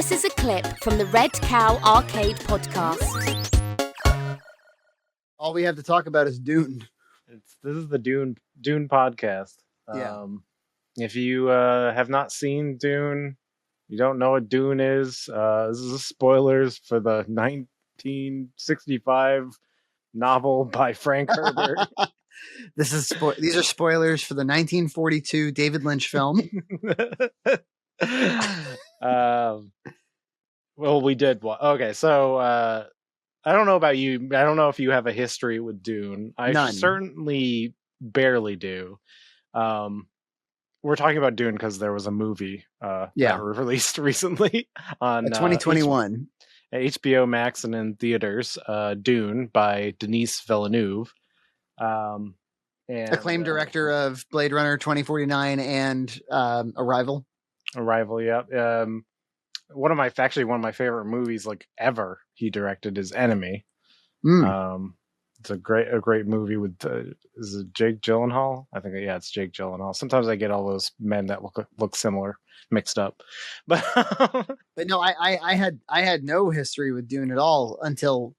This is a clip from the Red Cow Arcade podcast. All we have to talk about is Dune. This is the Dune podcast. Yeah. If you have not seen Dune, you don't know what Dune is. This is spoilers for the 1965 novel by Frank Herbert. These are spoilers for the 1942 David Lynch film. Well, we did. Okay, so I don't know about you. I don't know if you have a history with Dune. I None. certainly barely do. We're talking about Dune because there was a movie that released recently on 2021. HBO Max and in theaters. Dune by Denis Villeneuve. And Acclaimed director of Blade Runner 2049 and Arrival. Yeah. One of my favorite movies like ever he directed is Enemy. It's a great movie with is it Jake Gyllenhaal? I think it's Jake Gyllenhaal. Sometimes I get all those men that look similar mixed up, but no, I had no history with Dune at all until,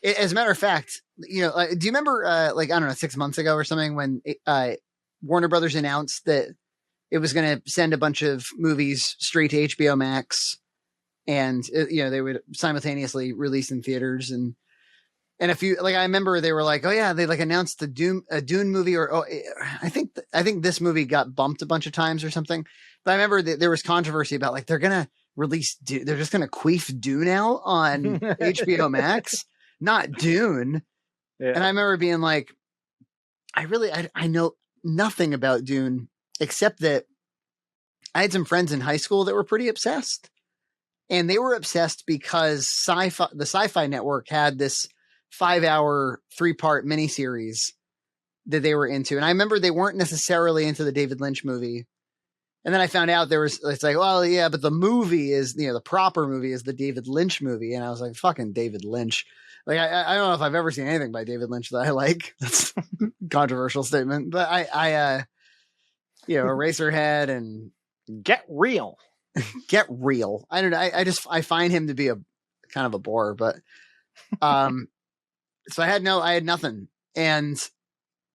as a matter of fact, do you remember I don't know, 6 months ago or something when Warner Brothers announced that it was going to send a bunch of movies straight to HBO Max, and they would simultaneously release in theaters and a few, I remember they were like, oh yeah, they announced a Dune movie, or I think this movie got bumped a bunch of times or something. But I remember that there was controversy about they're going to release they're just going to queef Dune out on HBO Max, not Dune. Yeah. And I remember being like, I know nothing about Dune except that I had some friends in high school that were pretty obsessed, and they were obsessed because the Sci-Fi Network had this 5-hour 3-part miniseries that they were into. And I remember they weren't necessarily into the David Lynch movie. And then I found out it's like, well, yeah, but the movie is, the proper movie is the David Lynch movie. And I was like, fucking David Lynch. I don't know if I've ever seen anything by David Lynch that I like. That's a controversial statement, but I Eraserhead and Get Real. Get Real. I don't know. I find him to be a kind of a bore, but, so I had nothing. And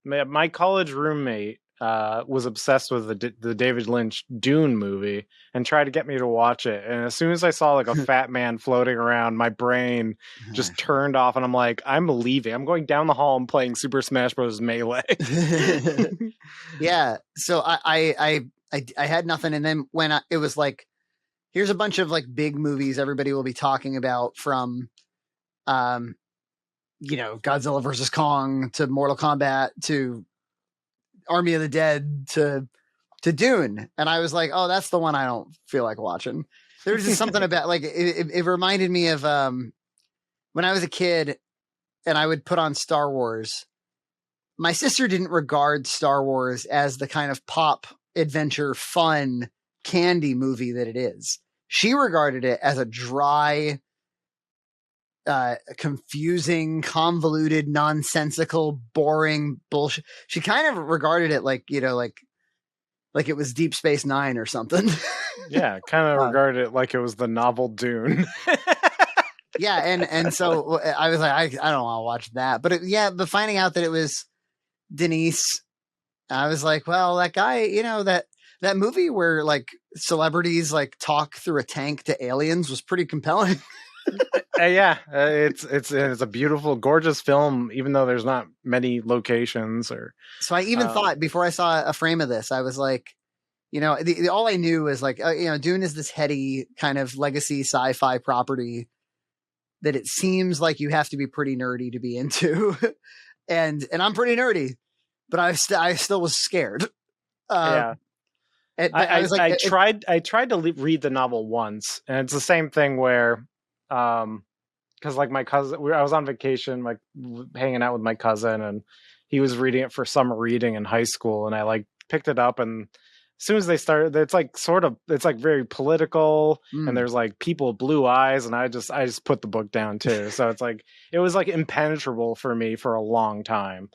my college roommate was obsessed with the David Lynch Dune movie and tried to get me to watch it. And as soon as I saw a fat man floating around, my brain just turned off, and I'm like, I'm leaving. I'm going down the hall and playing Super Smash Bros. Melee. Yeah. So I had nothing. And then when it was here's a bunch of big movies everybody will be talking about, from Godzilla versus Kong to Mortal Kombat to Army of the Dead to Dune. And I was like, oh, that's the one I don't feel like watching. There was just something about it reminded me of when I was a kid and I would put on Star Wars. My sister didn't regard Star Wars as the kind of pop adventure fun candy movie that it is. She regarded it as a dry, confusing, convoluted, nonsensical, boring bullshit. She kind of regarded it like it was Deep Space Nine or something. Yeah, kind of regarded it like it was the novel Dune. Yeah, and so I was like, I don't want to watch that. But but finding out that it was Denis, I was like, well, that guy, that movie where celebrities talk through a tank to aliens was pretty compelling. It's a beautiful, gorgeous film, even though there's not many locations. So I even thought, before I saw a frame of this, I was like, all I knew was Dune is this heady kind of legacy sci-fi property that it seems like you have to be pretty nerdy to be into, and I'm pretty nerdy, but I still was scared. I tried to read the novel once, and it's the same thing where. Because my cousin, I was on vacation, hanging out with my cousin, and he was reading it for summer reading in high school, and I picked it up, and as soon as they started, it's very political, and there's people with blue eyes, and I just put the book down too. So it was impenetrable for me for a long time.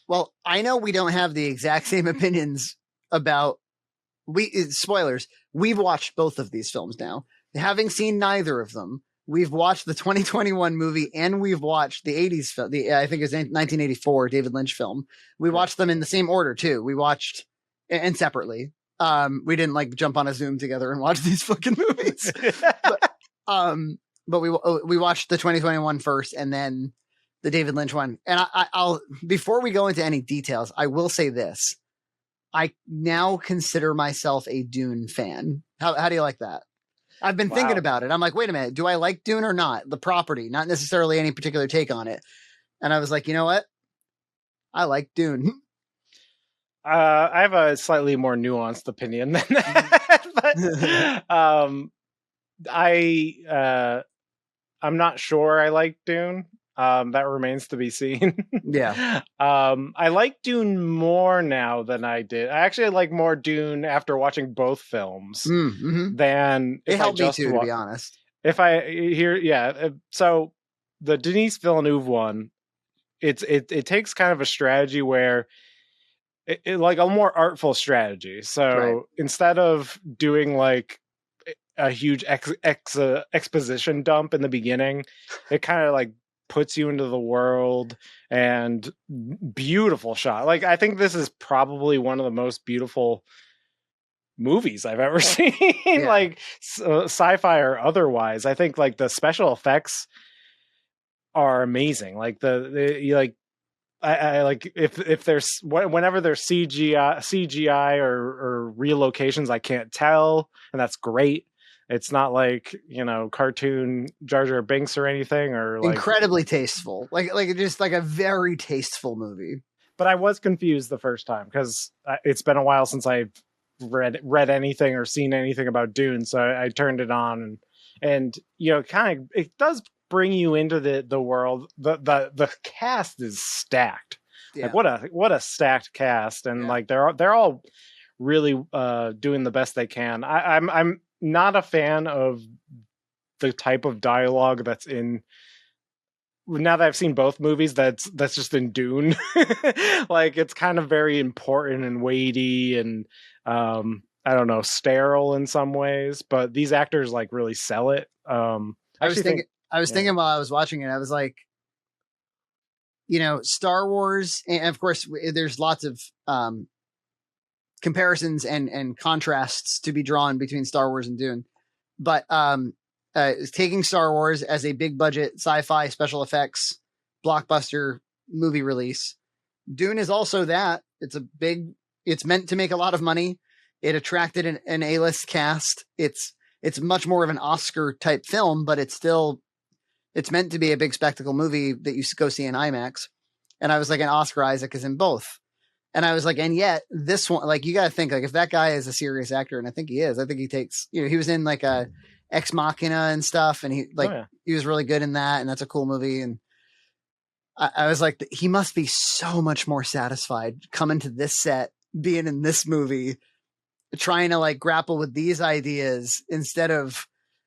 Well, I know we don't have the exact same opinions about spoilers. We've watched both of these films now. having seen neither of them, we've watched the 2021 movie and we've watched the 80s film. I think it's 1984 David Lynch film. We watched them in the same order too. We watched and separately. We didn't like jump on a Zoom together and watch these fucking movies. But we watched the 2021 first and then the David Lynch one. And I'll before we go into any details, I will say this. I now consider myself a Dune fan. How do you like that? I've been thinking about it. I'm like, wait a minute, do I like Dune or not? The property, not necessarily any particular take on it. And I was like, you know what? I like Dune. I have a slightly more nuanced opinion than that. But I'm not sure I like Dune. That remains to be seen. Yeah. I like Dune more now than I did. I actually like more Dune after watching both films than it helped me too, to be honest. If I hear, so the Denis Villeneuve one, it takes kind of a strategy where it like a more artful strategy. So instead of doing like a huge exposition dump in the beginning, it kind of like puts you into the world and beautiful shot. Like, I think this is probably one of the most beautiful movies I've ever seen, like sci-fi or otherwise. I think like the special effects are amazing. Like I like if there's whenever there's CGI or relocations, I can't tell, and that's great. It's not like, cartoon Jar Jar Binks or anything, or like incredibly tasteful, like just like a very tasteful movie. But I was confused the first time because it's been a while since I've read anything or seen anything about Dune, so I turned it on and kind of it does bring you into the world. The cast is stacked. Yeah. Like what a stacked cast, and like they're all really doing the best they can. I'm not a fan of the type of dialogue that's in. Now that I've seen both movies, that's just in Dune. Like, it's kind of very important and weighty and I don't know, sterile in some ways, but these actors like really sell it. I was thinking while I was watching it, I was like, Star Wars, and of course there's lots of comparisons and contrasts to be drawn between Star Wars and Dune, but taking Star Wars as a big budget sci-fi special effects blockbuster movie release, Dune is also that. It's meant to make a lot of money. It attracted an A-list cast. It's much more of an Oscar type film, but it's meant to be a big spectacle movie that you go see in IMAX. And I was like, and Oscar Isaac is in both. And I was like, and yet this one, like, you got to think, like, if that guy is a serious actor, and I think he is, I think he takes, he was in like a Ex Machina and stuff, and he was really good in that, and that's a cool movie. And I was like, he must be so much more satisfied coming to this set, being in this movie, trying to like grapple with these ideas instead of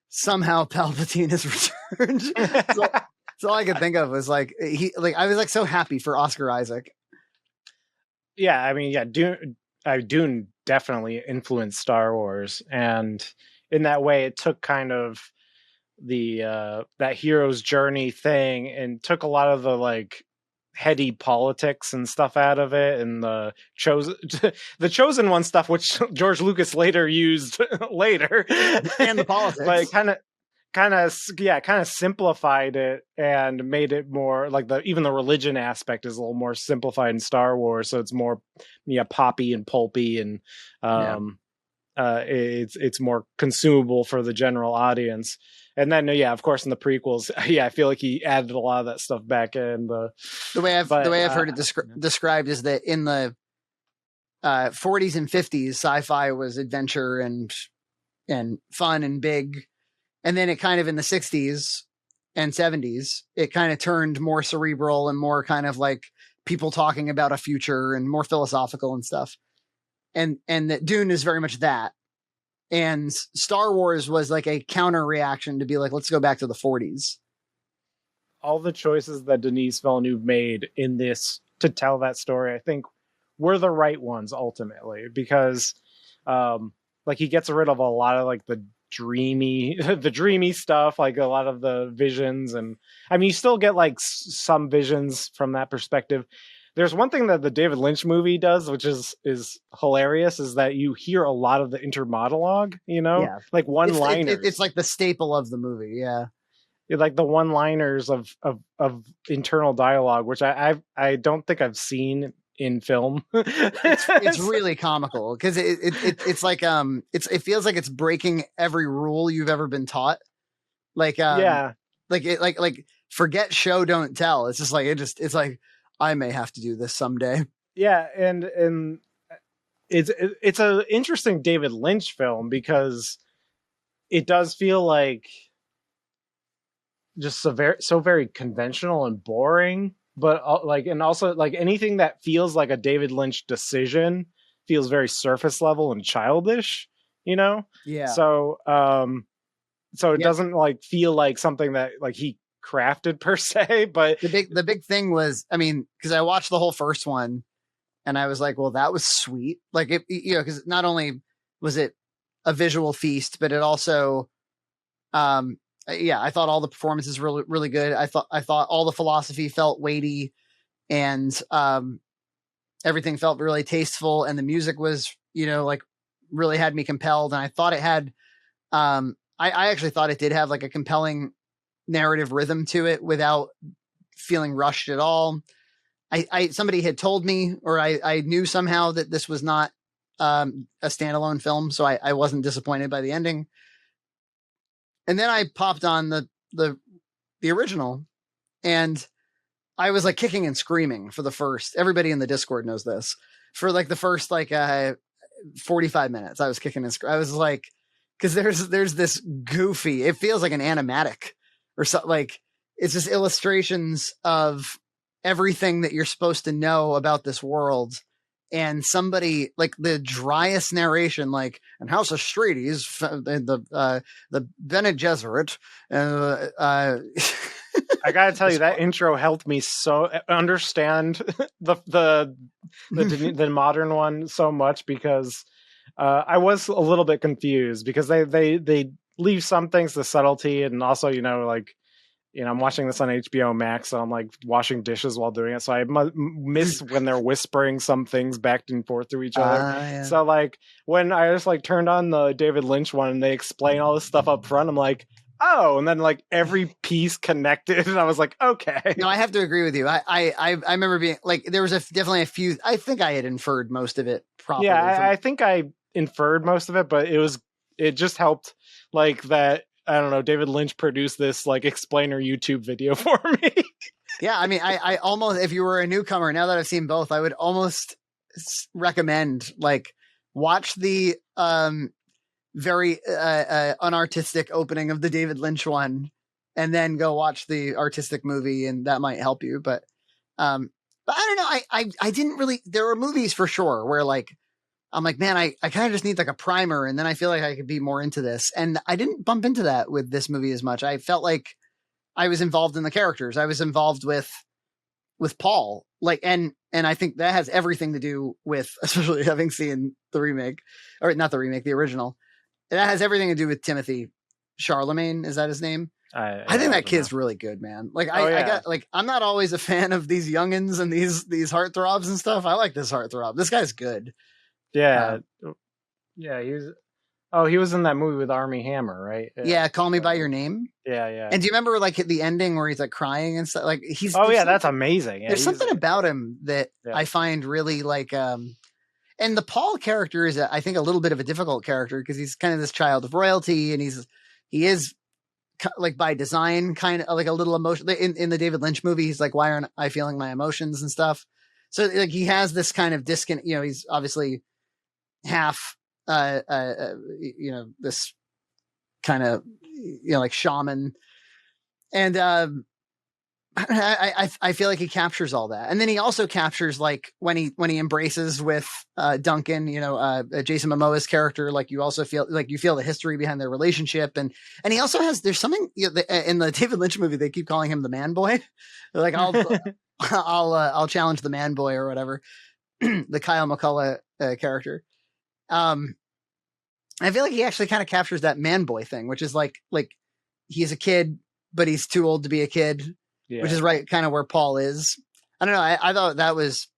somehow Palpatine has returned. So all I could think of was like, I was like so happy for Oscar Isaac. Yeah, I mean, Dune definitely influenced Star Wars, and in that way, it took kind of the that hero's journey thing and took a lot of the like heady politics and stuff out of it, and the chosen one stuff, which George Lucas later used later, and the politics, but kind of simplified it and made it more like even the religion aspect is a little more simplified in Star Wars, so it's more poppy and pulpy, and it's more consumable for the general audience. And then of course in the prequels, I feel like he added a lot of that stuff back in. The way I've heard it described is that in the 40s and 50s, sci-fi was adventure and fun and big. And then it kind of in the 60s and 70s, it kind of turned more cerebral and more kind of like people talking about a future and more philosophical and stuff. And that Dune is very much that. And Star Wars was like a counter reaction to be like, let's go back to the 40s. All the choices that Denis Villeneuve made in this to tell that story, I think, were the right ones ultimately, because like he gets rid of a lot of like the dreamy, the dreamy stuff, like a lot of the visions. And I mean, you still get like some visions from that perspective. There's one thing that the David Lynch movie does, which is hilarious, is that you hear a lot of the intermonologue, Yeah. like one-liners. It's like the staple of the movie. Yeah. Like the one-liners of internal dialogue, which I don't think I've seen in film. It's really comical because it's like it feels like it's breaking every rule you've ever been taught. Like like forget show don't tell. It's just like it's like I may have to do this someday. Yeah, and it's an interesting David Lynch film because it does feel like just so very conventional and boring, but like, and also like anything that feels like a David Lynch decision feels very surface level and childish, Yeah. So it doesn't like feel like something that like he crafted per se. But the big thing was, I mean, because I watched the whole first one and I was like, well, that was sweet. Like it, because not only was it a visual feast, but it also I thought all the performances were really, really good. I thought all the philosophy felt weighty, and everything felt really tasteful, and the music was, like really had me compelled. And I thought it had, I actually thought it did have like a compelling narrative rhythm to it without feeling rushed at all. Somebody had told me, or I knew somehow that this was not a standalone film, so I wasn't disappointed by the ending. And then I popped on the original, and I was like kicking and screaming for the first. Everybody in the Discord knows this. For like the first 45 minutes, I was kicking and screaming. I was like, because there's this goofy. It feels like an animatic or something. Like it's just illustrations of everything that you're supposed to know about this world. And somebody like the driest narration, like in House of Atreides, the Bene Gesserit. I gotta tell you, that intro helped me so understand the modern one so much, because I was a little bit confused because they leave some things to subtlety, and also I'm watching this on HBO Max, so I'm like washing dishes while doing it. So I miss when they're whispering some things back and forth to each other. Yeah. So like when I just like turned on the David Lynch one and they explain all this stuff up front, I'm like, oh, and then like every piece connected, and I was like, okay. No, I have to agree with you. I remember being like, there was definitely a few. I think I had inferred most of it properly. Yeah, I think I inferred most of it, but it just helped like that. I don't know, David Lynch produced this like explainer YouTube video for me. Yeah, I mean, I almost, if you were a newcomer, now that I've seen both, I would almost recommend like watch the very unartistic opening of the David Lynch one, and then go watch the artistic movie, and that might help you. But I don't know. I didn't really. There were movies for sure where like I'm like, man, I kind of just need like a primer, and then I feel like I could be more into this. And I didn't bump into that with this movie as much. I felt like I was involved in the characters. I was involved with Paul. Like, and I think that has everything to do with, especially having seen the remake, or not the remake, the original. That has everything to do with Timothy Charlemagne. Is that his name? I think that kid's really good, man. Like I got like, I'm not always a fan of these youngins and these heartthrobs and stuff. I like this heartthrob. This guy's good. Yeah. Yeah, he was in that movie with Armie Hammer, right? Yeah, Call Me by Your Name. Yeah. And do you remember like the ending where he's like crying and stuff? Like that's amazing. Yeah, there's something about him that I find really like and the Paul character is I think a little bit of a difficult character because he's kind of this child of royalty, and he is like by design kind of like a little emotional. In the David Lynch movie, he's like, why aren't I feeling my emotions and stuff? So like he has this kind of disconnect. He's obviously half this kind of like shaman, and I feel like he captures all that. And then he also captures like when he embraces with Duncan, Jason Momoa's character, like you also feel like you feel the history behind their relationship. And he also there's something in the David Lynch movie, they keep calling him the man boy. Like I'll challenge the man boy or whatever. The Kyle McCullough character. I feel like he actually kind of captures that man boy thing, which is like he's a kid, but he's too old to be a kid, which is right kind of where Paul is. I don't know. I thought that was,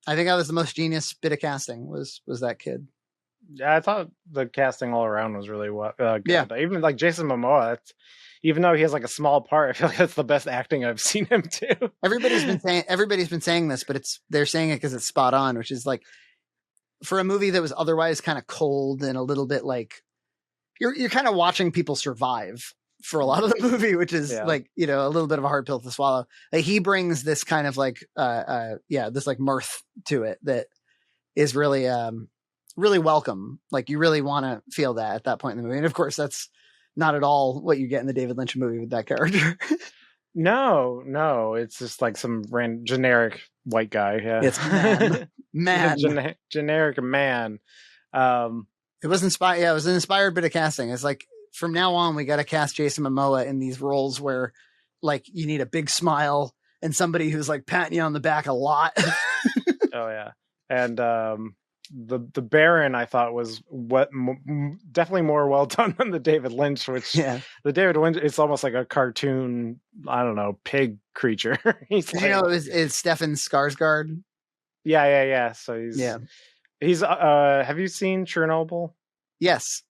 I think that was the most genius bit of casting was that kid. Yeah, I thought the casting all around was really good. Yeah. Even like Jason Momoa, even though he has like a small part, I feel like that's the best acting I've seen him do. Everybody's been saying this, but they're saying it because it's spot on, which is like for a movie that was otherwise kind of cold and a little bit like you're kind of watching people survive for a lot of the movie, which is like, you know, a little bit of a hard pill to swallow. Like he brings this kind of like, this like mirth to it that is really, really welcome. Like you really want to feel that at that point in the movie. And of course that's not at all what you get in the David Lynch movie with that character. No, it's just like some generic white guy. Yeah. It's man. Generic man. It was inspired. Yeah, it was an inspired bit of casting. It's like from now on, we got to cast Jason Momoa in these roles where like you need a big smile and somebody who's like patting you on the back a lot. Oh yeah. And, the Baron I thought was definitely more well done than the David Lynch, which the David Lynch, it's almost like a cartoon, I don't know, pig creature. He's you know, it's Stefan Skarsgård. Yeah. So he's have you seen Chernobyl? Yes.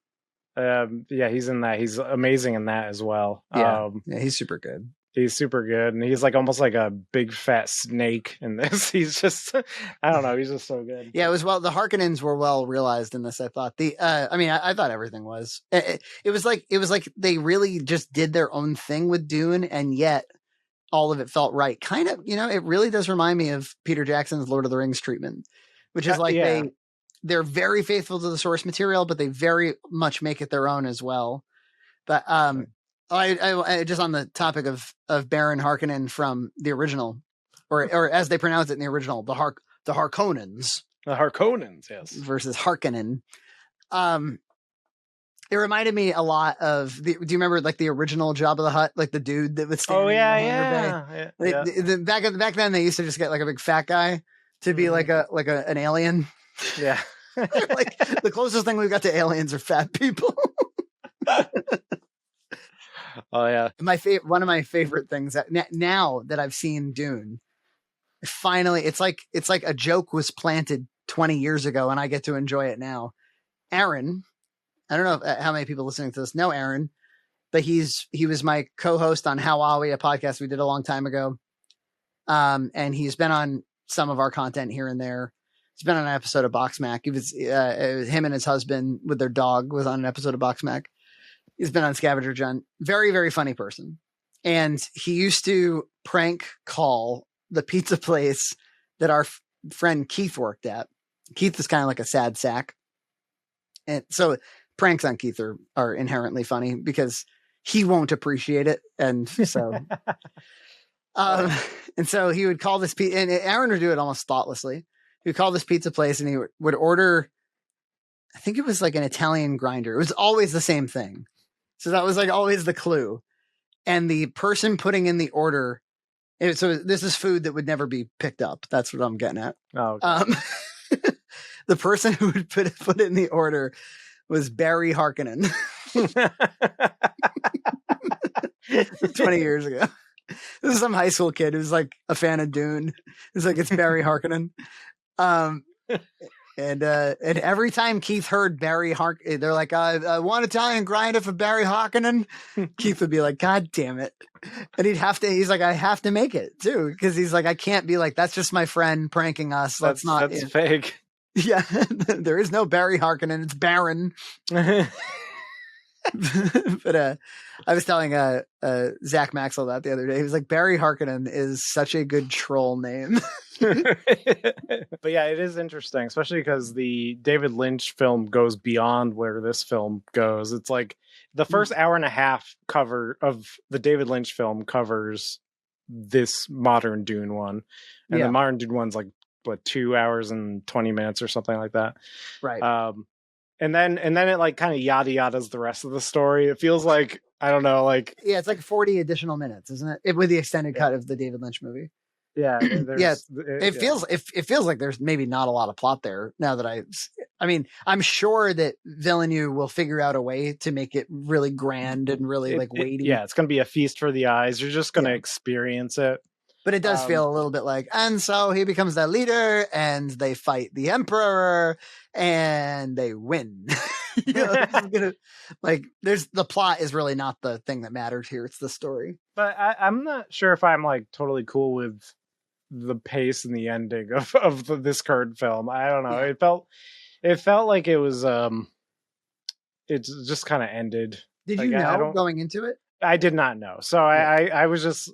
He's in that. He's amazing in that as well. Yeah, he's super good. He's super good, and he's like almost like a big fat snake in this. He's just, I don't know, he's just so good. Yeah, it was the Harkonnens were well realized in this. I thought I thought everything was. It was like they really just did their own thing with Dune, and yet all of it felt right. Kind of, you know, it really does remind me of Peter Jackson's Lord of the Rings treatment, which is like they're very faithful to the source material, but they very much make it their own as well. But I just on the topic of Baron Harkonnen from the original, or as they pronounce it in the original, the Harkonnens. The Harkonnens, yes. Versus Harkonnen. It reminded me a lot of do you remember like the original Jabba the Hutt, like the dude that would stand? Oh yeah. Back then they used to just get like a big fat guy to be like an alien. Yeah. Like the closest thing we've got to aliens are fat people. Oh yeah. One of my favorite things now that I've seen Dune, finally it's like a joke was planted 20 years ago and I get to enjoy it now. Aaron, I don't know how many people listening to this know Aaron, but he was my co-host on How Are We, a podcast we did a long time ago. And he's been on some of our content here and there. He's been on an episode of Box Mac. It was him and his husband with their dog was on an episode of Box Mac. He's been on Scavenger John. Very, very funny person. And he used to prank call the pizza place that our friend Keith worked at. Keith is kind of like a sad sack. And so pranks on Keith are inherently funny because he won't appreciate it. And so, and so he would call this pizza, and Aaron would do it almost thoughtlessly. He would call this pizza place and he would order, I think it was like an Italian grinder. It was always the same thing. So that was like always the clue. And the person putting in the order, so this is food that would never be picked up. That's what I'm getting at. Oh, okay. The person who would put in the order was Barry Harkonnen. 20 years ago. This is some high school kid who's like a fan of Dune. It's like, it's Barry Harkonnen. And every time Keith heard Barry Harkonnen, they're like, one Italian grinder for Barry Harkonnen. Keith would be like, God damn it. And he's like, I have to make it too. Cause he's like, I can't be like, that's just my friend pranking us. That's fake. Yeah. There is no Barry Harkonnen. It's Baron. But I was telling Zach Maxwell that the other day. He was like, Barry Harkonnen is such a good troll name. But yeah, it is interesting, especially because the David Lynch film goes beyond where this film goes. It's like the first hour and a half cover of the David Lynch film covers this modern Dune one, and the modern Dune one's like 2 hours and 20 minutes or something like that, right? And then it like kind of yada yadas the rest of the story. It feels like, I don't know, like it's like 40 additional minutes, isn't it? With the extended cut of the David Lynch movie. Yeah, it feels like there's maybe not a lot of plot there. Now that I mean, I'm sure that Villeneuve will figure out a way to make it really grand and really weighty. Yeah, it's going to be a feast for the eyes. You're just going to experience it. But it does feel a little bit like, and so he becomes the leader, and they fight the emperor, and they win. The plot is really not the thing that matters here. It's the story. But I'm not sure if I'm like totally cool with the pace and the ending of this current film. I don't know. Yeah. It felt like it was it just kind of ended. Did you know going into it? I did not know. So I was just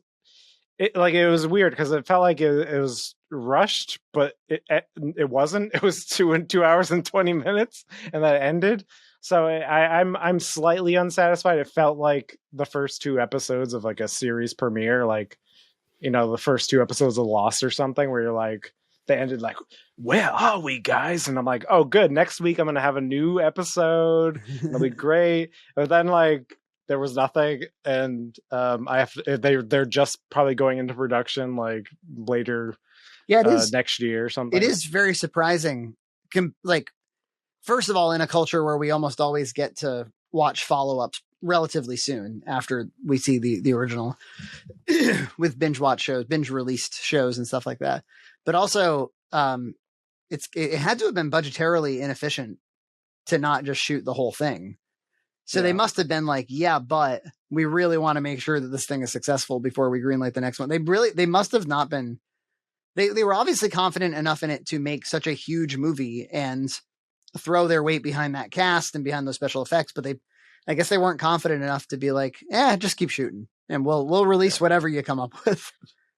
it was weird because it felt like it was rushed, but it wasn't. It was 2 hours and 20 minutes, and that ended. So I'm slightly unsatisfied. It felt like the first 2 episodes of like a series premiere, like, you know, the first 2 episodes of Lost or something, where you're like, they ended like, where are we, guys? And I'm like, oh, good. Next week I'm gonna have a new episode. It'll be great. But then like there was nothing, and they're just probably going into production like later, next year or something. It is very surprising. Like, first of all, in a culture where we almost always get to watch follow-ups relatively soon after we see the original, with binge released shows and stuff like that. But also, it had to have been budgetarily inefficient to not just shoot the whole thing. So they must have been like, yeah, but we really want to make sure that this thing is successful before we greenlight the next one. They must have not been. They were obviously confident enough in it to make such a huge movie and throw their weight behind that cast and behind those special effects, but I guess they weren't confident enough to be like, just keep shooting and we'll release whatever you come up with.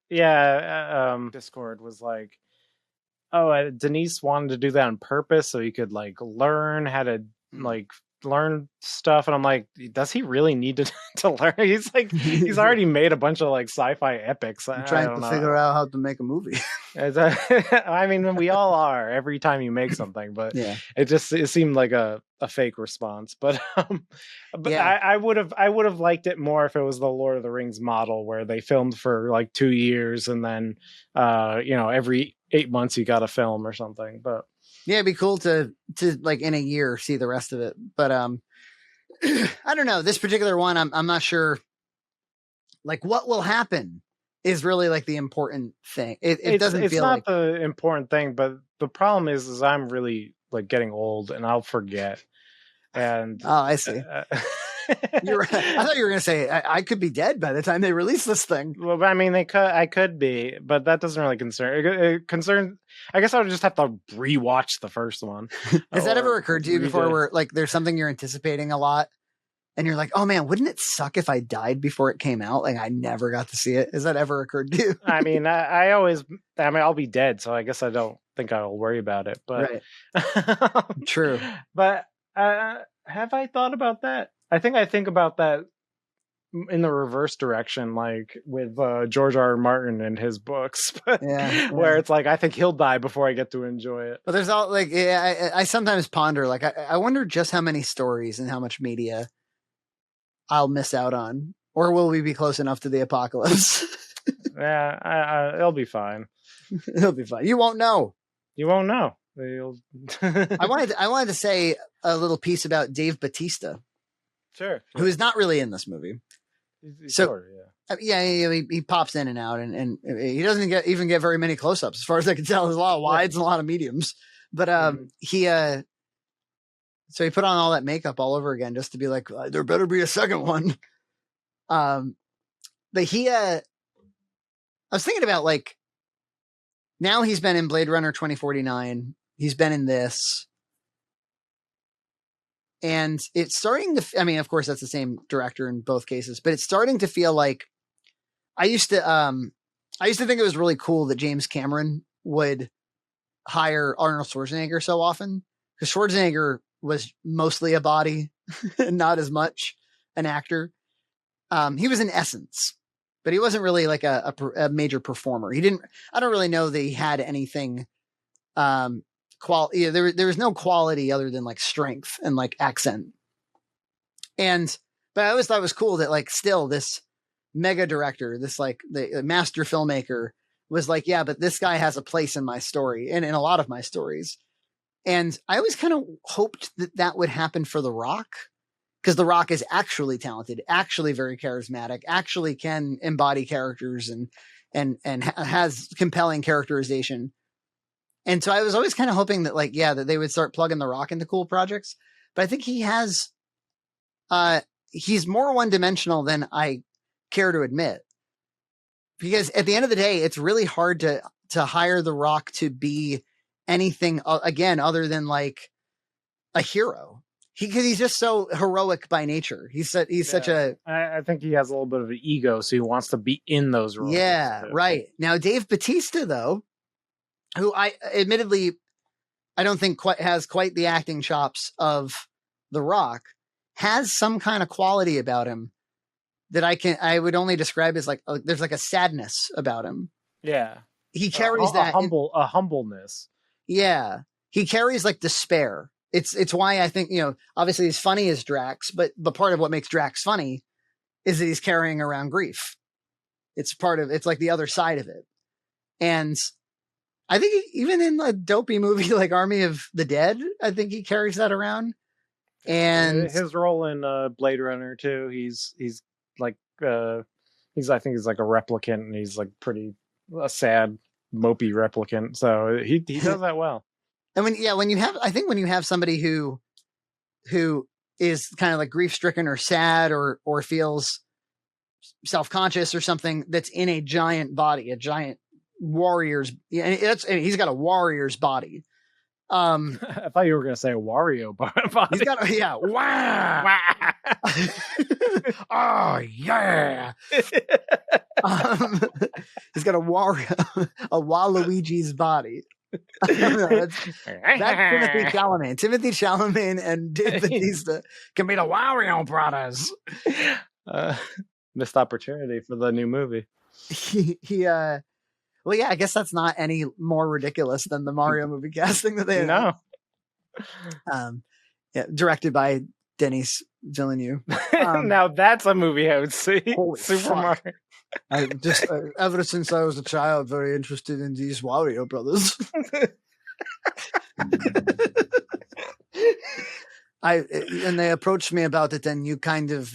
Yeah. Discord was like, oh, Denise wanted to do that on purpose so he could like learn how to like learn stuff, and I'm like, does he really need to learn? He's like, he's already made a bunch of like sci-fi epics. I'm trying to figure out how to make a movie. I mean, we all are every time you make something, but it seemed like a fake response. But I would have liked it more if it was the Lord of the Rings model, where they filmed for like 2 years and then every 8 months you got a film or something. But yeah, it'd be cool to like in a year see the rest of it. But I don't know. This particular one, I'm not sure. Like, what will happen is really like the important thing. It doesn't feel like... It's not the important thing, but the problem is I'm really like getting old and I'll forget. And I see. You're right. I thought you were going to say I could be dead by the time they release this thing. Well, I mean, I could be, but that doesn't really concern. It concerns. I guess I would just have to rewatch the first one. Has that ever occurred to you before, where like there's something you're anticipating a lot, and you're like, oh man, wouldn't it suck if I died before it came out? Like I never got to see it. Has that ever occurred to you? I mean, I'll be dead, so I guess I don't think I'll worry about it. But right. True. But have I thought about that? I think about that in the reverse direction, like with George R.R. Martin and his books, where it's like, I think he'll die before I get to enjoy it. But there's all like, I sometimes ponder, like, I wonder just how many stories and how much media I'll miss out on, or will we be close enough to the apocalypse? It'll be fine. It'll be fine. You won't know. You won't know. I wanted to say a little piece about Dave Bautista. Sure. Who is not really in this movie. He pops in and out, and he doesn't even get very many close-ups as far as I can tell. There's a lot of wides and a lot of mediums, but so he put on all that makeup all over again just to be like, there better be a second one. But I was thinking about, like, now he's been in Blade Runner 2049. He's been in this. And it's starting to, I mean, of course, that's the same director in both cases, but it's starting to feel like I used to think it was really cool that James Cameron would hire Arnold Schwarzenegger so often, because Schwarzenegger was mostly a body and not as much an actor. He was an essence, but he wasn't really like a major performer. I don't really know that he had anything, quality. There was no quality other than like strength and like accent. But I always thought it was cool that like still this mega director, this like the master filmmaker was like, yeah, but this guy has a place in my story and in a lot of my stories. And I always kind of hoped that would happen for The Rock, because The Rock is actually talented, actually very charismatic, actually can embody characters and has compelling characterization. And so I was always kind of hoping that that they would start plugging The Rock into cool projects. But I think he's more one-dimensional than I care to admit. Because at the end of the day, it's really hard to hire The Rock to be anything again other than like a hero. Because he's just so heroic by nature. He's such a. I think he has a little bit of an ego, so he wants to be in those roles. Yeah, right. Now Dave Bautista, though, who I don't think has quite the acting chops of The Rock, has some kind of quality about him that I would only describe as there's like a sadness about him. Yeah. He carries a humbleness. Yeah. He carries like despair. It's why I think, obviously he's funny as Drax, but part of what makes Drax funny is that he's carrying around grief. It's like the other side of it. And I think even in a dopey movie like Army of the Dead, I think he carries that around. And his role in Blade Runner too, he's like I think he's like a replicant, and he's like a sad, mopey replicant. So he does that well. And when you have somebody who is kind of like grief stricken or sad or feels self-conscious or something, that's in a giant body, a giant warrior's, and he's got a warrior's body. I thought you were going to say a Wario body. He's got wow. Oh yeah. He's got a Waluigi's body. That's Timothy Chalamet. Timothy Chalamet and Dave Bautista can be the Wario brothers. Missed opportunity for the new movie. Well, yeah, I guess that's not any more ridiculous than the Mario movie casting that they know. Yeah, directed by Denis Villeneuve. Now that's a movie I would see. Super Mario. I just ever since I was a child, very interested in these Wario brothers. And they approached me about it, and you kind of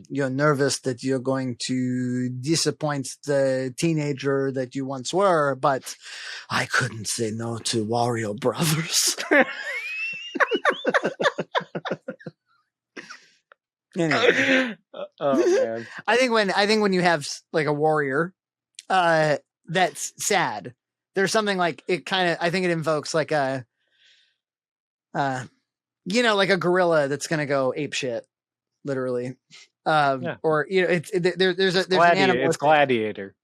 you're nervous that you're going to disappoint the teenager that you once were, but I couldn't say no to Wario brothers. Anyway. Oh man. I think when you have like a warrior that's sad, there's something like it kind of, I think it invokes like a like a gorilla that's going to go ape shit, literally. Or there's an animal. It's Gladiator.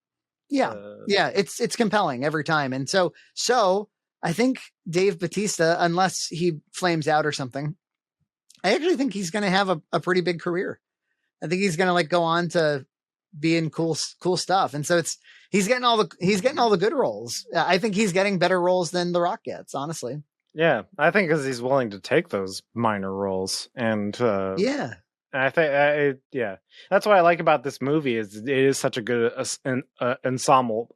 Yeah. It's compelling every time. And so I think Dave Bautista, unless he flames out or something, I actually think he's going to have a pretty big career. I think he's going to like go on to be in cool stuff. And so he's getting all the good roles. I think he's getting better roles than The Rock gets, honestly. Yeah, I think because he's willing to take those minor roles, and I think that's what I like about this movie is it is such a good ensemble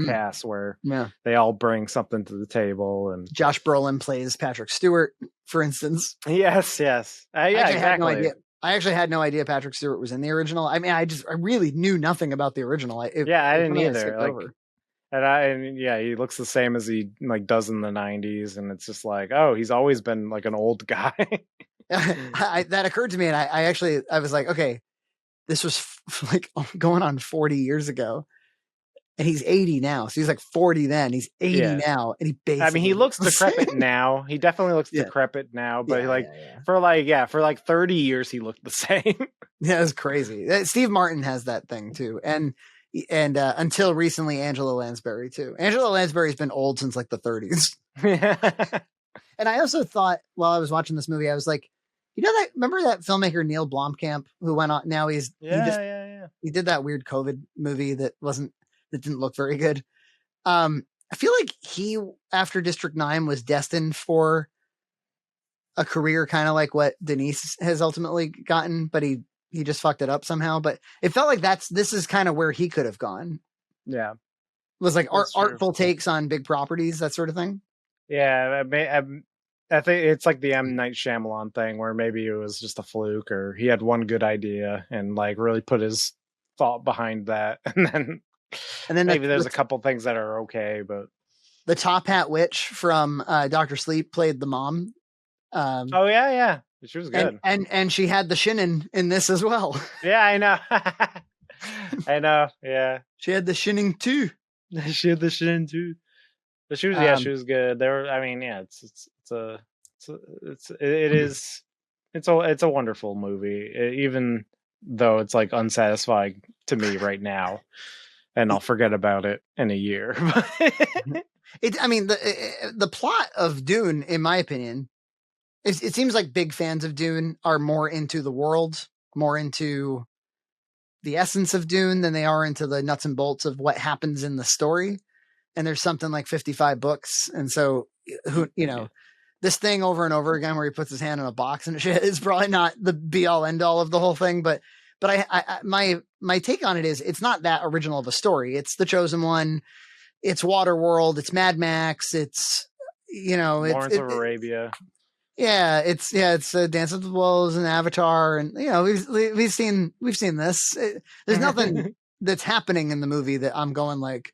cast where they all bring something to the table. And Josh Brolin plays Patrick Stewart, for instance. Yes. Exactly. I actually had no idea Patrick Stewart was in the original. I mean, I really knew nothing about the original. I didn't either. And he looks the same as he like does in the 90s, and it's just like, oh, he's always been like an old guy. That occurred to me, and I was like, okay, this was like going on 40 years ago, and he's 80 now. So he's like 40 then, he's 80 now, and he basically. I mean, he looks decrepit now. He definitely looks decrepit now, but for 30 years he looked the same. Yeah, it's crazy. Steve Martin has that thing too, and until recently, Angela Lansbury too. Angela Lansbury's been old since like the 30s. And I also thought while I was watching this movie, I was like, remember that filmmaker Neil Blomkamp who went on? Now he did that weird COVID movie that didn't look very good. I feel like he, after District 9, was destined for a career kind of like what Denise has ultimately gotten, but he just fucked it up somehow. But it felt like this is kind of where he could have gone. Yeah. It was like artful takes on big properties, that sort of thing. Yeah. I think it's like the M. Night Shyamalan thing where maybe it was just a fluke or he had one good idea and like really put his thought behind that. And then maybe there's a couple things that are okay, but the Top Hat Witch from Dr. Sleep played the mom. Oh yeah. She was good. And she had the shinin in this as well. Yeah, I know. I know. Yeah. She had the shinin too. She had the shinin too. But she was she was good. There were, I mean, yeah, it's a wonderful movie, even though it's like unsatisfying to me right now, and I'll forget about it in a year. I mean, the plot of Dune, in my opinion, it seems like big fans of Dune are more into the world, more into the essence of Dune than they are into the nuts and bolts of what happens in the story. And there's something like 55 books. And so, this thing over and over again where he puts his hand in a box and shit is probably not the be all end all of the whole thing. But my take on it is it's not that original of a story. It's The Chosen One. It's Waterworld. It's Mad Max. It's, Lawrence of Arabia. It's Dance with the Wolves and Avatar. And, we've seen this. There's nothing that's happening in the movie that I'm going like,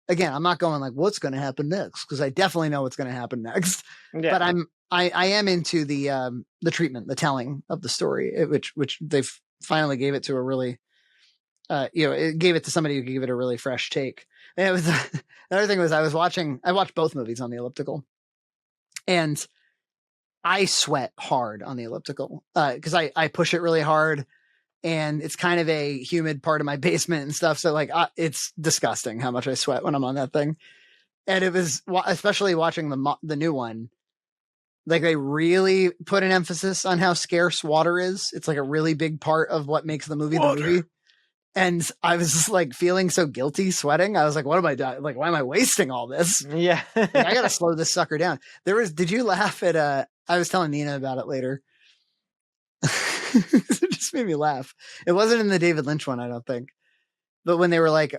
again, I'm not going like, what's going to happen next? Because I definitely know what's going to happen next. Yeah. But I am into the treatment, the telling of the story, which they finally gave it to a really, it gave it to somebody who gave it a really fresh take. And it was the other thing was I watched both movies on the elliptical, and I sweat hard on the elliptical because I push it really hard. And it's kind of a humid part of my basement and stuff. So like, it's disgusting how much I sweat when I'm on that thing. And it was, especially watching the new one, like they really put an emphasis on how scarce water is. It's like a really big part of what makes the movie the movie. And I was just like feeling so guilty sweating. I was like, what am I doing? Like, why am I wasting all this? Yeah. Like, I got to slow this sucker down. Did you laugh at, I was telling Nina about it later. It just made me laugh. It wasn't in the David Lynch one, I don't think. But when they were like,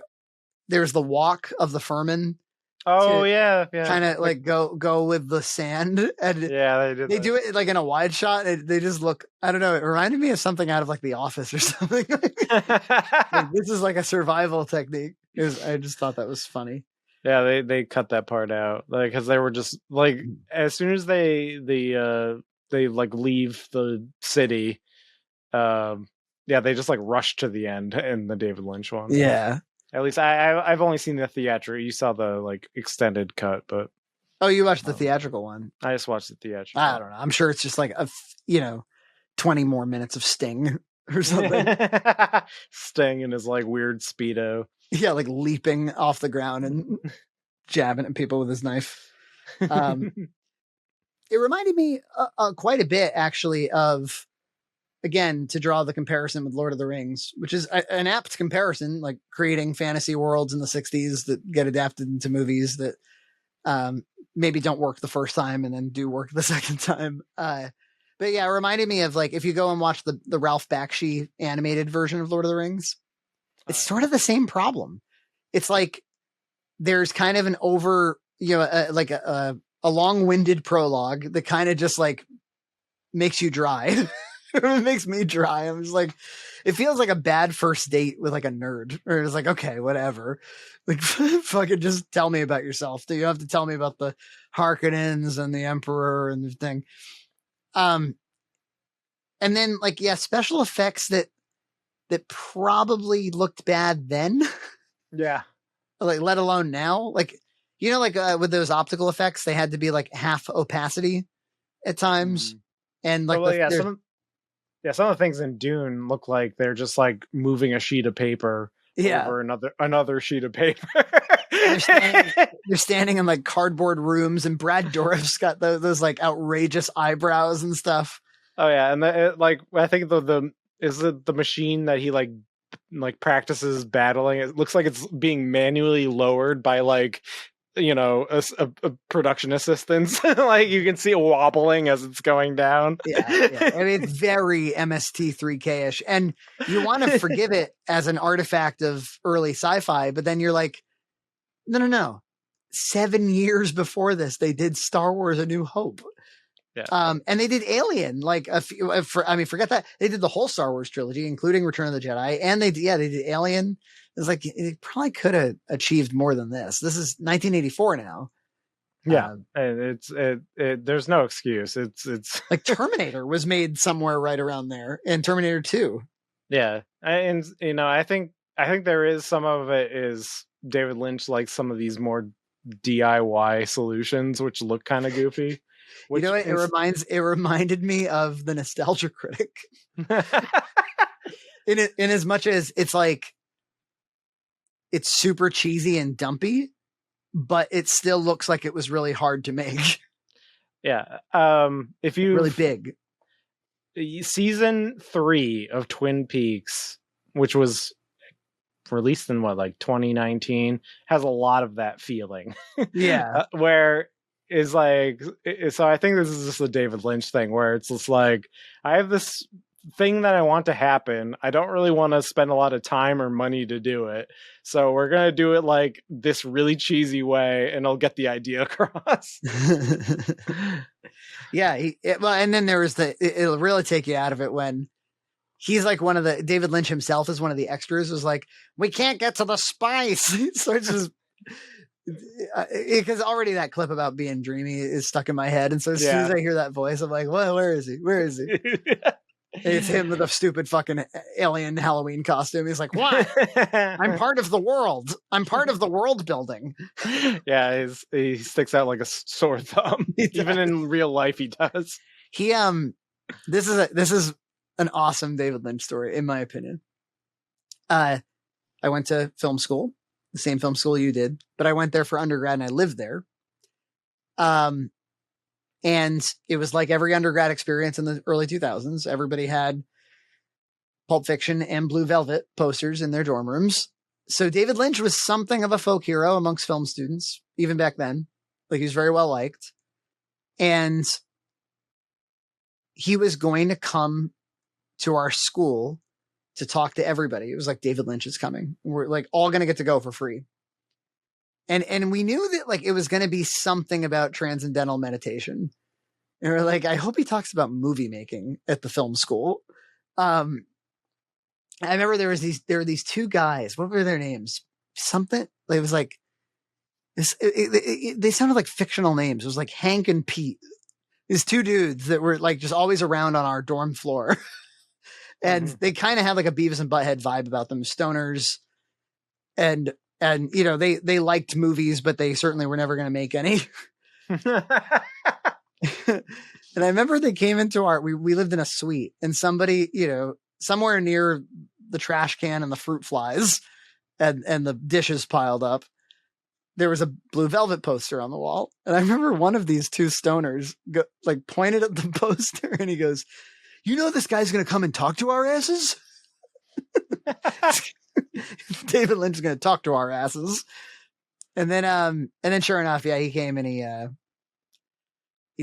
there's the walk of the Furman. Oh yeah. Kind of like go with the sand. And yeah, they do it like in a wide shot. They just look, I don't know. It reminded me of something out of like The Office or something. Like, this is like a survival technique. I just thought that was funny. Yeah, they cut that part out, like, because they were just like, as soon as they like leave the city, they just like rush to the end in the David Lynch one. Yeah, at least I've only seen the theatrical. You saw the like extended cut, but you watched the theatrical one. I just watched the theatrical. I don't know. I'm sure it's just like 20 more minutes of Sting or something. Sting in his like weird Speedo. Yeah, like leaping off the ground and jabbing at people with his knife. It reminded me quite a bit, actually, of, again, to draw the comparison with Lord of the Rings, which is an apt comparison, like creating fantasy worlds in the 60s that get adapted into movies that maybe don't work the first time and then do work the second time. But yeah, it reminded me of, like, if you go and watch the Ralph Bakshi animated version of Lord of the Rings, it's sort of the same problem. It's like there's kind of an a long-winded prologue that kind of just like makes you dry. It makes me dry. I'm just like, it feels like a bad first date with like a nerd, or it's like, okay, whatever. Like, fucking just tell me about yourself. Do you have to tell me about the Harkonnens and the Emperor and the thing? And then like, yeah, special effects that probably looked bad then. Yeah. Like, let alone now. Like, with those optical effects, they had to be like half opacity at times. And like, some of the things in Dune look like they're just like moving a sheet of paper over another sheet of paper. You're standing in like cardboard rooms, and Brad Dourif's got those like outrageous eyebrows and stuff. Oh yeah, and I think the machine that he like practices battling, it looks like it's being manually lowered by like, a production assistant. Like you can see it wobbling as it's going down. Yeah. I mean, it's very MST3K-ish, and you want to forgive it as an artifact of early sci-fi, but then you're like, no. 7 years before this, they did Star Wars: A New Hope. Yeah. And they did Alien, like forget that. They did the whole Star Wars trilogy, including Return of the Jedi. And they did Alien. It's like, it probably could have achieved more than this. This is 1984 now. Yeah. And there's no excuse. It's like Terminator was made somewhere right around there, and Terminator 2. Yeah. And, I think there is some of it is David Lynch likes some of these more DIY solutions, which look kind of goofy. You know what? It reminded me of The Nostalgia Critic. in as much as it's like, it's super cheesy and dumpy, but it still looks like it was really hard to make. Yeah. If you really big. Season 3 of Twin Peaks, which was released in 2019, has a lot of that feeling. Yeah. Where is like, so I think this is just a David Lynch thing where it's just like, I have this thing that I want to happen. I don't really want to spend a lot of time or money to do it. So we're going to do it like this really cheesy way, and I'll get the idea across. Yeah. And then there was it'll really take you out of it when he's like David Lynch himself is one of the extras, was like, we can't get to the spice. So it's just, because already that clip about being dreamy is stuck in my head. And so as soon as I hear that voice, I'm like, well, where is he? Where is he? It's him with a stupid fucking alien Halloween costume. He's like, what? I'm part of the world. I'm part of the world building. Yeah, he sticks out like a sore thumb. Even in real life, he does. This is an awesome David Lynch story, in my opinion. I went to film school, the same film school you did, but I went there for undergrad and I lived there. And it was like every undergrad experience in the early 2000s. Everybody had Pulp Fiction and Blue Velvet posters in their dorm rooms. So David Lynch was something of a folk hero amongst film students, even back then. Like, he was very well liked. And he was going to come to our school to talk to everybody. It was like, David Lynch is coming. We're like all going to get to go for free. And we knew that like it was going to be something about transcendental meditation. And we're like, I hope he talks about movie making at the film school. I remember there were these two guys. What were their names? Something. It was like this. They sounded like fictional names. It was like Hank and Pete. These two dudes that were like just always around on our dorm floor. And they kind of had like a Beavis and Butthead vibe about them, stoners. And they liked movies, but they certainly were never going to make any. And I remember they came into we lived in a suite, and somebody, somewhere near the trash can and the fruit flies and the dishes piled up, there was a Blue Velvet poster on the wall. And I remember one of these two stoners pointed at the poster and he goes, this guy's going to come and talk to our asses? David Lynch is going to talk to our asses. And then sure enough, yeah, he came and he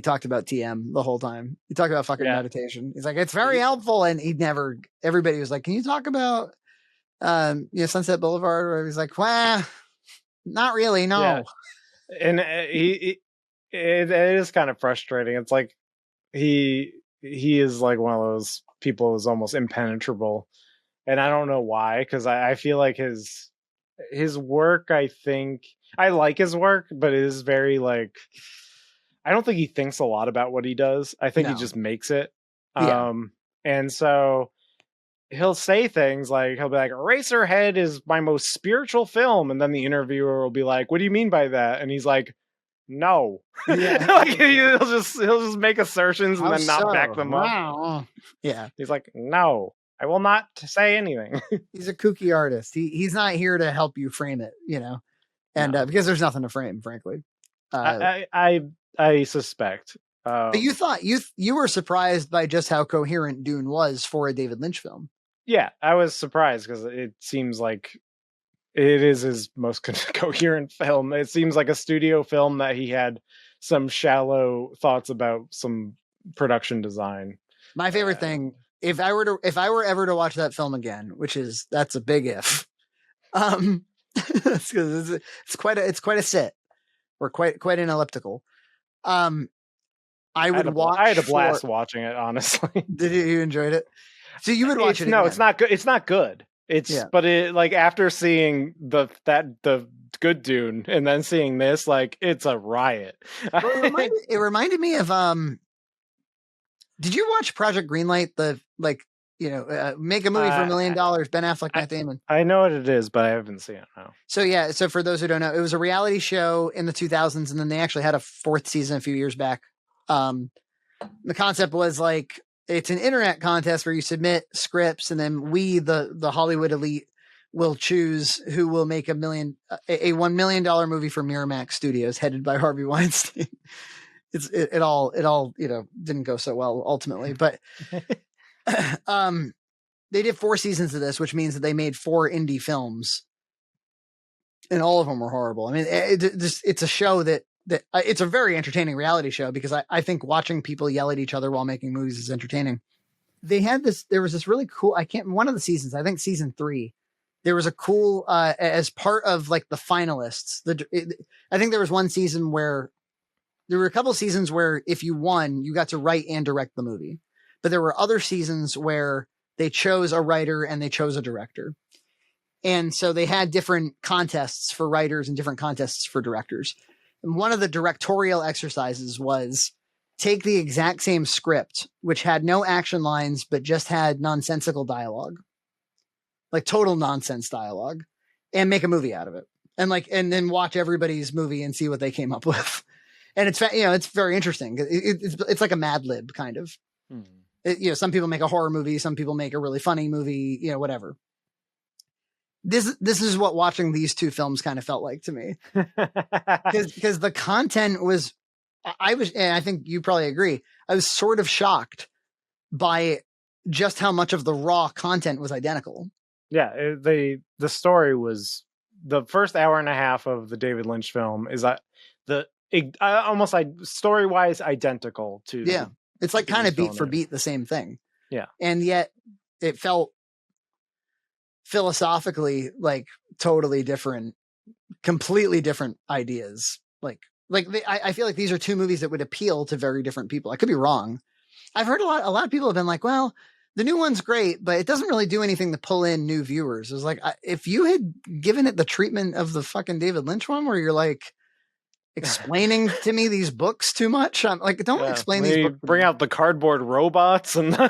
talked about TM the whole time. He talked about fucking meditation. He's like, it's very helpful. And everybody was like, can you talk about, Sunset Boulevard? Or he's like, well, not really. No. Yeah. And it is kind of frustrating. It's like, he is like one of those people who's almost impenetrable. And I don't know why, because I feel like his work, I think I like his work, but it is very like, I don't think he thinks a lot about what he does. I think he just makes it. Yeah. And so he'll say things like, he'll be like, Eraserhead is my most spiritual film. And then the interviewer will be like, what do you mean by that? And he's like, no. Yeah. he'll just make assertions and then not back them up. Wow. Yeah. He's like, no, I will not say anything. He's a kooky artist. He's not here to help you frame it, and because there's nothing to frame, frankly. I suspect. But you thought you were surprised by just how coherent Dune was for a David Lynch film. Yeah, I was surprised because it seems like it is his most coherent film. It seems like a studio film that he had some shallow thoughts about some production design. My favorite thing, if I were ever to watch that film again, that's a big if. It's quite a sit, or quite an elliptical. I would watch. I had a blast watching it, honestly. Did you enjoyed it? So you would watch it again. No, it's not good. It's not good. But it, like, after seeing the good Dune and then seeing this, like, it's a riot. Well, it reminded me of did you watch Project Greenlight? Make a movie for $1 million, Ben Affleck, Matt Damon. I know what it is, but I haven't seen it now. So for those who don't know, it was a reality show in the 2000s, and then they actually had a 4th season a few years back. The concept was like, it's an internet contest where you submit scripts, and then we, the Hollywood elite, will choose who will make a $1 million movie for Miramax Studios, headed by Harvey Weinstein. It all didn't go so well ultimately, but they did 4 seasons of this, which means that they made 4 indie films, and all of them were horrible. I mean, it's a show that it's a very entertaining reality show, because I think watching people yell at each other while making movies is entertaining. There was this really cool, one of the seasons, I think season 3, there was a cool, as part of like the finalists, I think there was one season where there were a couple seasons where if you won, you got to write and direct the movie. But there were other seasons where they chose a writer and they chose a director. And so they had different contests for writers and different contests for directors. And one of the directorial exercises was take the exact same script, which had no action lines, but just had nonsensical dialogue, like total nonsense dialogue, and make a movie out of it. And then watch everybody's movie and see what they came up with. And it's very interesting. It's like a Mad Lib kind of. Some people make a horror movie, some people make a really funny movie, whatever. This is what watching these 2 films kind of felt like to me, because the content was, and I think you probably agree, I was sort of shocked by just how much of the raw content was identical. Yeah, the story was, the first hour and a half of the David Lynch film is almost like story-wise identical to. Yeah, it's like kind of beat for beat the same thing. Yeah, and yet it felt philosophically like totally different, completely different ideas. I feel like these are 2 movies that would appeal to very different people. I could be wrong. I've heard a lot of people have been like, well, the new one's great, but it doesn't really do anything to pull in new viewers. It was like, if you had given it the treatment of the fucking David Lynch one, where you're like explaining to me these books too much, I'm like, don't explain these books. Bring out the cardboard robots and I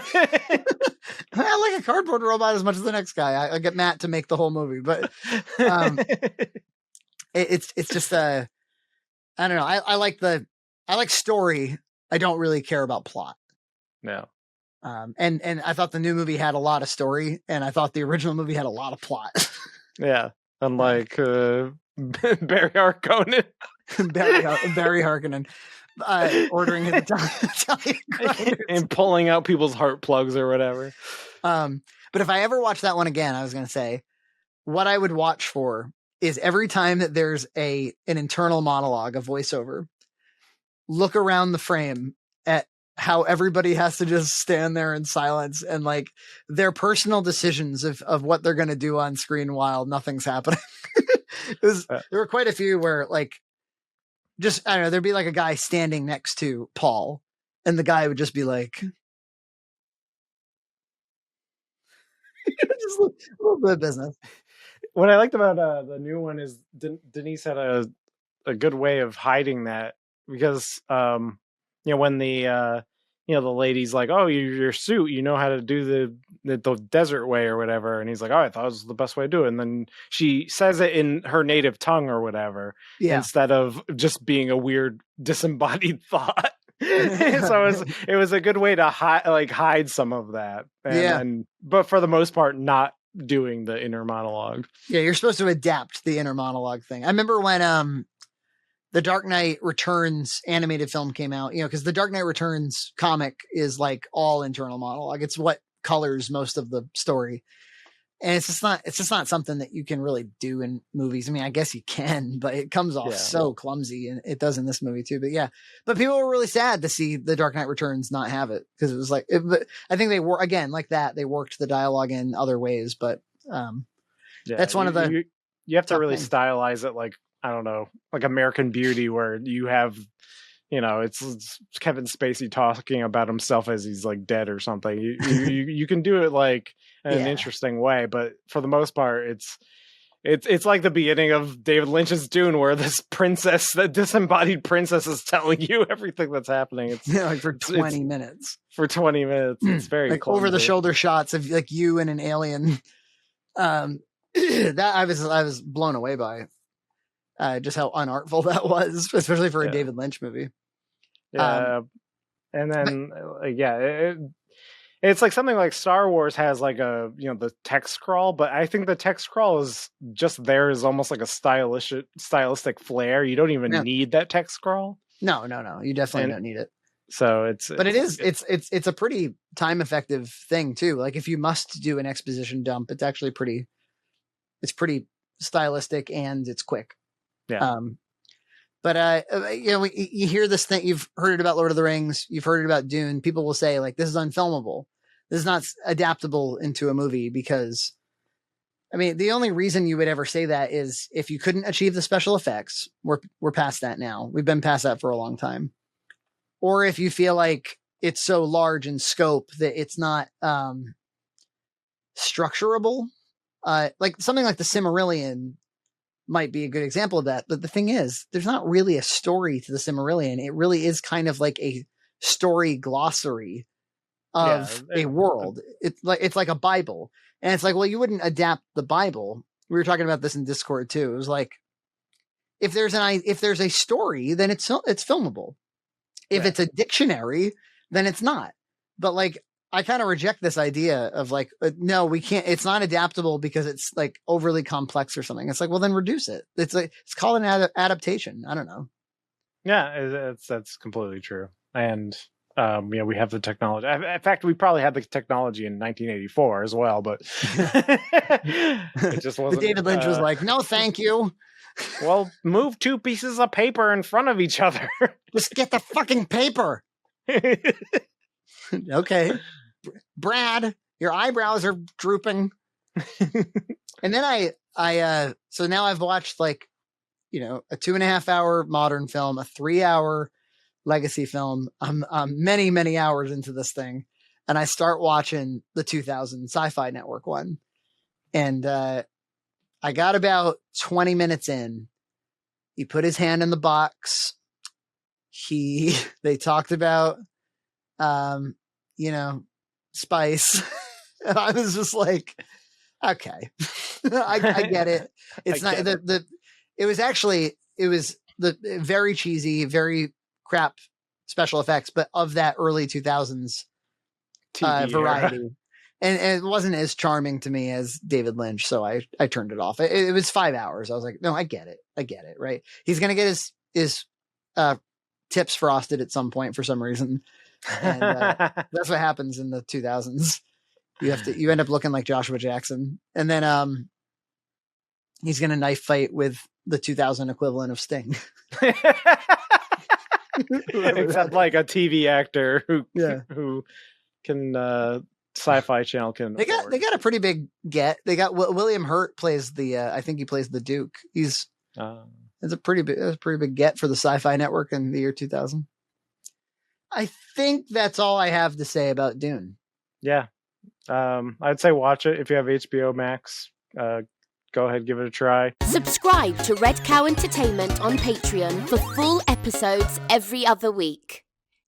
like a cardboard robot as much as the next guy. I get Matt to make the whole movie, but it's just I don't know. I like story. I don't really care about plot. No. And I thought the new movie had a lot of story, and I thought the original movie had a lot of plot. Yeah, unlike Barry Harkonnen. Barry Harkonnen ordering his Italian grinders and pulling out people's heart plugs or whatever. But if I ever watch that one again, I was going to say, what I would watch for is every time that there's an internal monologue, a voiceover, look around the frame at how everybody has to just stand there in silence, and like their personal decisions of what they're going to do on screen while nothing's happening. There were quite a few where like, just, I don't know, there'd be like a guy standing next to Paul, and the guy would just be like, just a little bit of business. What I liked about the new one is Denise had a good way of hiding that, because when the the lady's like, oh, your suit, you know how to do the desert way or whatever, and he's like, oh, I thought it was the best way to do it, and then she says it in her native tongue or whatever, instead of just being a weird disembodied thought. So it was a good way to hide some of that, but for the most part not doing the inner monologue. Yeah, you're supposed to adapt the inner monologue thing. I remember when the Dark Knight Returns animated film came out, because the Dark Knight Returns comic is like all internal monologue. It's what colors most of the story. And it's just not something that you can really do in movies. I mean, I guess you can, but it comes off so clumsy, and it does in this movie too. But people were really sad to see the Dark Knight Returns not have it, because it was like, I think they were, again, like that, they worked the dialogue in other ways, but that's one of the, you have to really stylize it, like, I don't know, like American Beauty, where you have, it's Kevin Spacey talking about himself as he's like dead or something. You can do it like in an interesting way, but for the most part, it's like the beginning of David Lynch's Dune, where this disembodied princess is telling you everything that's happening. It's like for 20 minutes. For 20 minutes, it's very like clumsy. over the shoulder shots of like you and an alien. That I was blown away by. Just how unartful that was, especially for a David Lynch movie. Yeah, and then it's like something like Star Wars has like the text scroll, but I think the text scroll is just there as almost like a stylistic flair. You don't even need that text scroll. No, you definitely don't need it. So it's a pretty time effective thing too. Like if you must do an exposition dump, it's actually pretty stylistic and it's quick. Yeah. But you hear this thing, you've heard it about Lord of the Rings, you've heard it about Dune. People will say like, this is unfilmable. This is not adaptable into a movie because, I mean, the only reason you would ever say that is if you couldn't achieve the special effects. We're past that now. We've been past that for a long time. Or if you feel like it's so large in scope that it's not structurable, like something like the Silmarillion might be a good example of that. But the thing is, there's not really a story to the Silmarillion. It really is kind of like a story glossary of a world. It's like a Bible. And it's like, well, you wouldn't adapt the Bible. We were talking about this in Discord too. It was like, if there's a story, then it's filmable. If it's a dictionary, then it's not. But like, I kind of reject this idea of like, no, we can't, it's not adaptable because it's like overly complex or something. It's like, well, then reduce it. It's called an adaptation. I don't know. Yeah, that's completely true. And, we have the technology. In fact, we probably had the technology in 1984 as well, but it just wasn't. David Lynch was like, no, thank you. Well, move two pieces of paper in front of each other. Just get the fucking paper. Okay. Brad, your eyebrows are drooping. And then so now I've watched like, a 2.5 hour modern film, a 3 hour legacy film. I'm many, many hours into this thing. And I start watching the 2000 Sci-Fi Network one. And, I got about 20 minutes in. He put his hand in the box. They talked about, spice. And I was just like, okay, I get it. It's not it was the very cheesy, very crap special effects, but of that early 2000s variety. And it wasn't as charming to me as David Lynch. So I turned it off. It was 5 hours. I was like, no, I get it. Right. He's going to get his tips frosted at some point for some reason. And that's what happens in the 2000s. You end up looking like Joshua Jackson. And then he's going to knife fight with the 2000 equivalent of Sting. Except like a TV actor who can Sci-Fi Channel can. They got a pretty big get. They got William Hurt plays I think he plays the Duke. It's a pretty big get for the Sci-Fi Network in the year 2000. I think that's all I have to say about Dune. Yeah. I'd say watch it if you have HBO Max. Go ahead, give it a try. Subscribe to Red Cow Entertainment on Patreon for full episodes every other week.